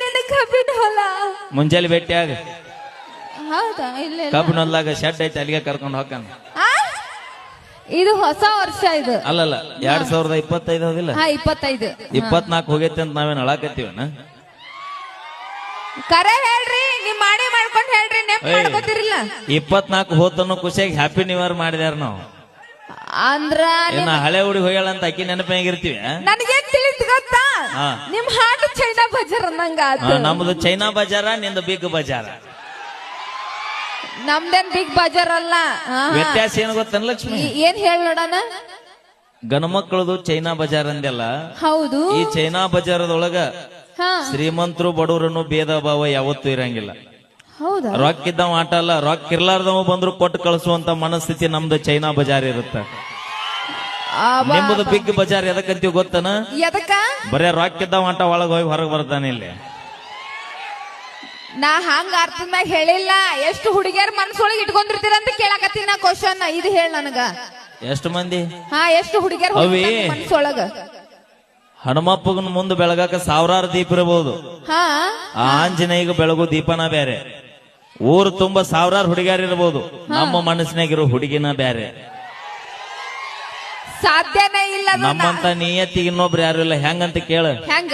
ನಿನ್ನ ಕಬ್ಬಿನ ಹೊಲ. ಮುಂಜಾನೆ ಭೇಟಿಯಾಗ ಹೌದಾ? ಇಲ್ಲ ಕಬ್ಬಿನ ಹೊಲ್ದಾಗ ಶೆಡ್ ಐತಿ, ಅಲ್ಲಿಗೆ ಕರ್ಕೊಂಡು ಹೋಗ್ತಾನ. ಇದು ಹೊಸ ವರ್ಷ ಇದು. ಅಲ್ಲಲ್ಲ 2025 ಹೋಗಿಲ್ಲ, 25. 24 ಹೋಗೈತಿ ಅಂತ ನಾವೇನ್ ಅಳಾಕತ್ತೀವನ? ಕರೆ ಹೇಳ್ರಿ, ನಿಮ್ ಮಾಡಿ ಮಾಡ್ಕೊಂಡ್ ಹೇಳ್ರಿ, ನೆಪ್ ಮಾಡ್ಕೋತಿರಿಲ್ಲ. 24 ಹೋತನ್ನು ಖುಷಿಯಾಗಿ ಹ್ಯಾಪಿ ನ್ಯೂ ಇಯರ್ ಮಾಡಿದ್ಯಾರ ನಾವು. ಅಂದ್ರ ಏನ ಹಳೆ ಹುಡಿ ಹೋಗ್ಯಾಳ ಅಂತ ಅಕ್ಕಿ ನೆನಪಾಗಿರ್ತೀವಿ. ನನಗೇನ್ ತಿಳಿದ್ ಗೊತ್ತಾ, ನಿಮ್ ಹಾಡು ಚೈನಾ ಬಜಾರ್ ಅನ್ನಂಗ. ನಮ್ದು ಚೈನಾ ಬಜಾರ, ನಿಂದು ಬಿಗ್ ಬಜಾರ. ನಮ್ದೇನ್ ಬಿಗ್ ಬಜಾರ್ ಅಲ್ಲ. ವ್ಯತ್ಯಾಸ ಏನು ಗೊತ್ತನ್ ಲಕ್ಷ್ಮಿ? ಏನ್ ಹೇಳ ನೋಡಣ. ಗಣಮಕ್ಕಳದು ಚೈನಾ ಬಜಾರ್ ಅಂದೆಲ್ಲ. ಹೌದು. ಈ ಚೈನಾ ಬಜಾರದೊಳಗ ಶ್ರೀಮಂತರು ಬಡವರನ್ನು ಭೇದ ಭಾವ ಯಾವತ್ತೂ ಇರಂಗಿಲ್ಲ. ಹೌದಾ? ರೊಕ್ಕ ಇದ್ದವ ಆಟ ಅಲ್ಲ, ರೊಕ್ಕ ಇರ್ಲಾರ್ದವ ಬಂದ್ರು ಕೊಟ್ಟು ಕಳಿಸುವಂತ ಮನಸ್ಥಿತಿ ನಮ್ದು ಚೈನಾ ಬಜಾರ್ ಇರುತ್ತೆ. ನಿಮ್ಮದು ಬಿಗ್ ಬಜಾರ್ ಎದಕ್ಕಂತೀವಿ ಗೊತ್ತನ? ಎದಕ್ಕ? ಬರೇ ರೊಕ್ಕ ಇದ್ದವ ಆಟ ಒಳಗ ಹೋಗಿ ಹೊರಗೆ ಬರ್ತಾನೆ ಇಲ್ಲಿ. ನಾ ಹಂಗ ಅರ್ಥದ ಮ್ಯಾಗ ಹೇಳಿಲ್ಲ. ಎಷ್ಟು ಹುಡುಗಿಯರ್ ಮನಸ್ಸೊಳಗೆ ಇಟ್ಕೊಂಡಿರ್ತೀರ ಅಂತ ಕೇಳಾಕತ್ತೀನಿ ನಾ ಕ್ವಶನ್. ಇದು ಹೇಳ ನನಗ. ಎಷ್ಟು ಮಂದಿ? ಎಷ್ಟು ಹುಡುಗಿಯರ್ ಮನಸ್ಸೊಳಗ? ಹನುಮಪ್ಪಗನ ಮುಂದೆ ಬೆಳಗಾಕ ಸಾವಿರಾರು ದೀಪ ಇರಬಹುದು. ಆಂಜನೇಯಗ ಬೆಳಗು ದೀಪನ ಬೇರೆ. ಊರು ತುಂಬಾ ಸಾವಿರಾರು ಹುಡುಗಿಯರ್ ಇರಬಹುದು, ನಮ್ಮ ಮನಸ್ಸಿನಾಗಿರೋ ಹುಡುಗಿನ ಬೇರೆ. ಸಾಧ್ಯನೇ ಇಲ್ಲ. ನಮ್ಮಂತ ನಿಯತ್ತಿಗೆ ಇನ್ನೊಬ್ರು ಯಾರು ಇಲ್ಲ. ಹೆಂಗಂತ ಕೇಳ. ಹೆಂಗ?